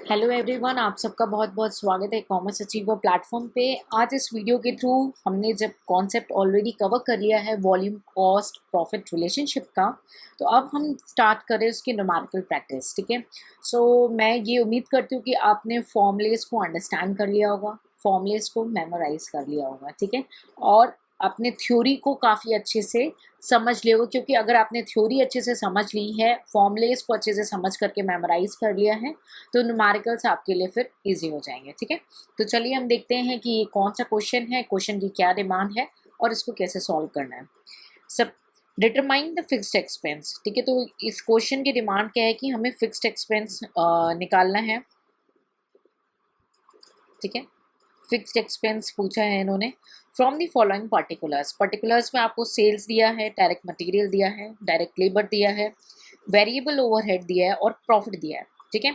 Hello everyone, आप सबका बहुत बहुत स्वागत है कॉमर्स अचीवर प्लेटफॉर्म पे। आज इस वीडियो के थ्रू हमने जब कॉन्सेप्ट ऑलरेडी कवर कर लिया है वॉल्यूम कॉस्ट प्रॉफिट रिलेशनशिप का, तो अब हम स्टार्ट करें उसकी न्यूमेरिकल प्रैक्टिस। ठीक है। मैं ये उम्मीद करती हूँ कि आपने फॉर्मूलेस को अंडरस्टैंड कर लिया होगा, फॉर्मूलेस को मेमोराइज कर लिया होगा। ठीक है। और अपने थ्योरी को काफ़ी अच्छे से समझ लिया, क्योंकि अगर आपने थ्योरी अच्छे से समझ ली है, फॉर्मूलेस को अच्छे से समझ करके मेमोराइज कर लिया है, तो न्यूमेरिकल्स आपके लिए फिर इजी हो जाएंगे। ठीक है। तो चलिए हम देखते हैं कि ये कौन सा क्वेश्चन है, क्वेश्चन की क्या डिमांड है और इसको कैसे सॉल्व करना है। सब डिटरमाइन द फिक्स्ड एक्सपेंस। ठीक है। तो इस क्वेश्चन की डिमांड क्या है कि हमें फिक्स्ड एक्सपेंस निकालना है। ठीक है। फिक्स्ड एक्सपेंस पूछा है इन्होंने। फ्रॉम दी फॉलोइंग पर्टिकुलर्स में आपको सेल्स दिया है, डायरेक्ट मटेरियल दिया है, डायरेक्ट लेबर दिया है, वेरिएबल ओवरहेड दिया है और प्रॉफिट दिया है। ठीक है।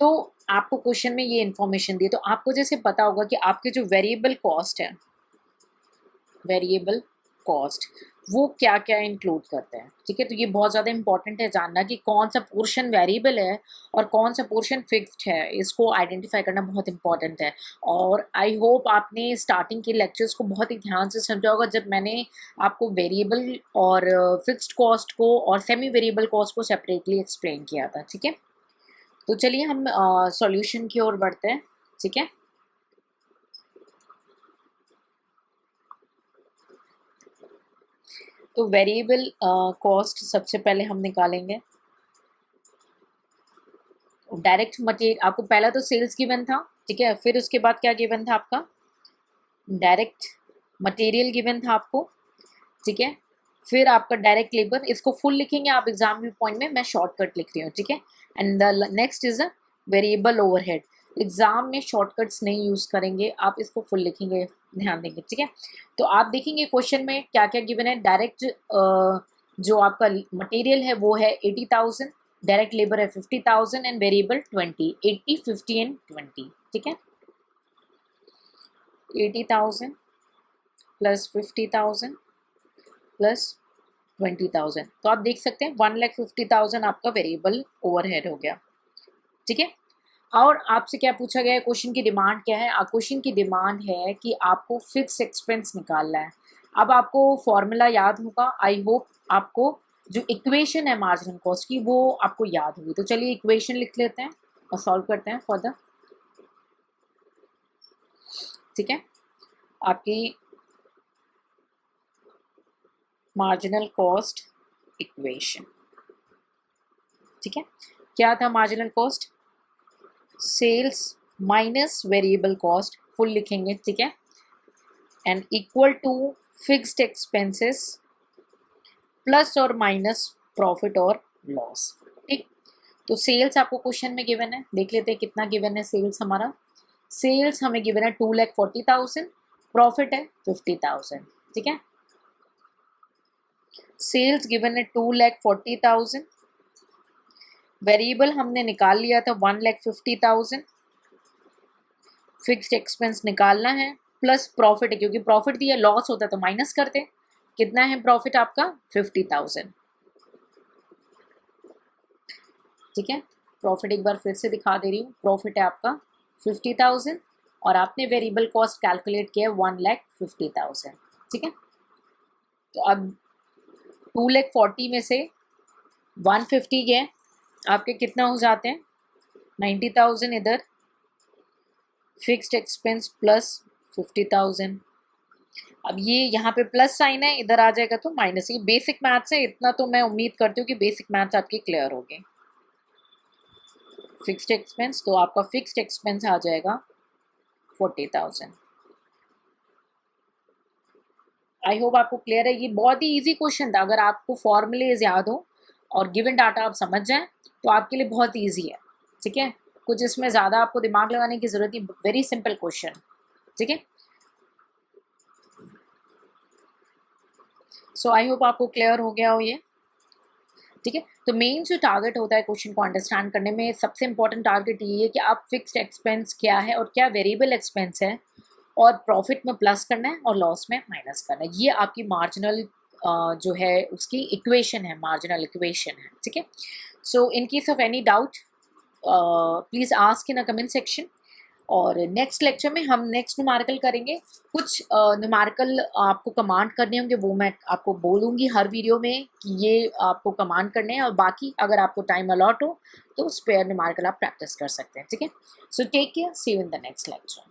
तो आपको क्वेश्चन में ये इन्फॉर्मेशन दी है, तो आपको जैसे पता होगा कि आपके जो वेरिएबल कॉस्ट है, वेरिएबल कॉस्ट वो क्या क्या इंक्लूड करते हैं। ठीक है। तो ये बहुत ज़्यादा इंपॉर्टेंट है जानना कि कौन सा पोर्शन वेरिएबल है और कौन सा पोर्शन फिक्स्ड है, इसको आइडेंटिफाई करना बहुत इंपॉर्टेंट है। और आई होप आपने स्टार्टिंग के लेक्चर्स को बहुत ही ध्यान से समझा होगा, जब मैंने आपको वेरिएबल और फिक्स्ड कॉस्ट को और सेमी वेरिएबल कॉस्ट को सेपरेटली एक्सप्लेन किया था। ठीक है। तो चलिए हम सॉल्यूशन की ओर बढ़ते हैं। ठीक है। तो वेरिएबल कॉस्ट सबसे पहले हम निकालेंगे। डायरेक्ट मटेरियल आपको पहला तो सेल्स गिवन था। ठीक है। फिर उसके बाद क्या गिवन था आपका, डायरेक्ट मटेरियल गिवन था आपको। ठीक है। फिर आपका डायरेक्ट लेबर, इसको फुल लिखेंगे आप एग्जाम पॉइंट में, मैं शॉर्टकट लिख रही हूँ। ठीक है। And the next is a variable overhead. Exam में शॉर्टकट्स नहीं यूज करेंगे, आप इसको फुल लिखेंगे, ध्यान देंगे। ठीक है। तो आप देखेंगे क्वेश्चन में क्या क्या गिवन है। डायरेक्ट जो आपका मटेरियल है वो है 80,000, डायरेक्ट लेबर है 50,000 एंड वेरिएबल 20, 80, 50 एंड 20। ठीक है। 80,000 प्लस 50,000 प्लस 20,000, तो आप देख सकते हैं 1,50,000 आपका वेरिएबल ओवरहेड हो गया। ठीक है। और आपसे क्या पूछा गया है, क्वेश्चन की डिमांड क्या है। क्वेश्चन की डिमांड है कि आपको फिक्स एक्सपेंस निकालना है। अब आपको फॉर्मूला याद होगा, आई होप आपको जो इक्वेशन है मार्जिनल कॉस्ट की वो आपको याद होगी। तो चलिए इक्वेशन लिख लेते हैं और सॉल्व करते हैं फर्दर। ठीक है। आपकी मार्जिनल कॉस्ट इक्वेशन। ठीक है। क्या था marginal cost, sales minus variable cost, full लिखेंगे। ठीक है। And equal to fixed expenses plus और माइनस प्रॉफिट और लॉस। ठीक। तो सेल्स आपको क्वेश्चन में गिवन है, देख लेते हैं कितना गिवन है सेल्स हमारा। सेल्स हमें गिवन है 2,40,000, प्रॉफिट है 50,000। ठीक है। सेल्स गिवन है 2,40,000, वेरिएबल हमने निकाल लिया था 1,50,000, फिक्स्ड एक्सपेंस निकालना है प्लस प्रॉफिट है, क्योंकि प्रॉफिट दिया, लॉस होता तो माइनस करते। कितना है प्रॉफिट आपका 50,000। ठीक है। प्रॉफिट एक बार फिर से दिखा दे रही हूँ, प्रॉफिट है आपका 50,000 और आपने वेरिएबल कॉस्ट कैलकुलेट किया 1,50,000। ठीक है। तो अब 2,40,000 में से 150 गए, आपके कितना हो जाते हैं 90,000 इधर, फिक्स्ड एक्सपेंस प्लस 50,000। अब ये यहाँ पे प्लस साइन है, इधर आ जाएगा तो माइनस। ये बेसिक मैथ्स है, इतना तो मैं उम्मीद करती हूँ कि बेसिक मैथ्स आपकी क्लियर हो गए। फिक्स्ड एक्सपेंस, तो आपका फिक्स्ड एक्सपेंस आ जाएगा 40,000। आई होप आपको क्लियर है। ये बहुत ही इजी क्वेश्चन था, अगर आपको फॉर्मूलेज याद हो और गिवन डाटा आप समझ जाएं तो आपके लिए बहुत ईजी है। ठीक है। कुछ इसमें ज़्यादा आपको दिमाग लगाने की ज़रूरत नहीं, वेरी सिंपल क्वेश्चन। ठीक है। सो आई होप आपको क्लियर हो गया हो ये। ठीक है। तो मेन जो टारगेट होता है क्वेश्चन को अंडरस्टैंड करने में, सबसे इंपॉर्टेंट टारगेट ये है कि आप फिक्स्ड एक्सपेंस क्या है और क्या वेरिएबल एक्सपेंस है, और प्रॉफिट में प्लस करना है और लॉस में माइनस करना है। ये आपकी मार्जिनल जो है उसकी इक्वेशन है, मार्जिनल इक्वेशन है। ठीक है। So in case of any doubt please ask in a comment section. और नेक्स्ट लेक्चर में हम नेक्स्ट न्यूमेरिकल करेंगे। कुछ न्यूमेरिकल आपको कमांड करने होंगे, वो मैं आपको बोलूँगी हर वीडियो में कि ये आपको कमांड करने हैं, और बाकी अगर आपको टाइम अलॉट हो तो स्पेयर न्यूमेरिकल आप प्रैक्टिस कर सकते हैं। ठीक है, so take care, see you in the next lecture.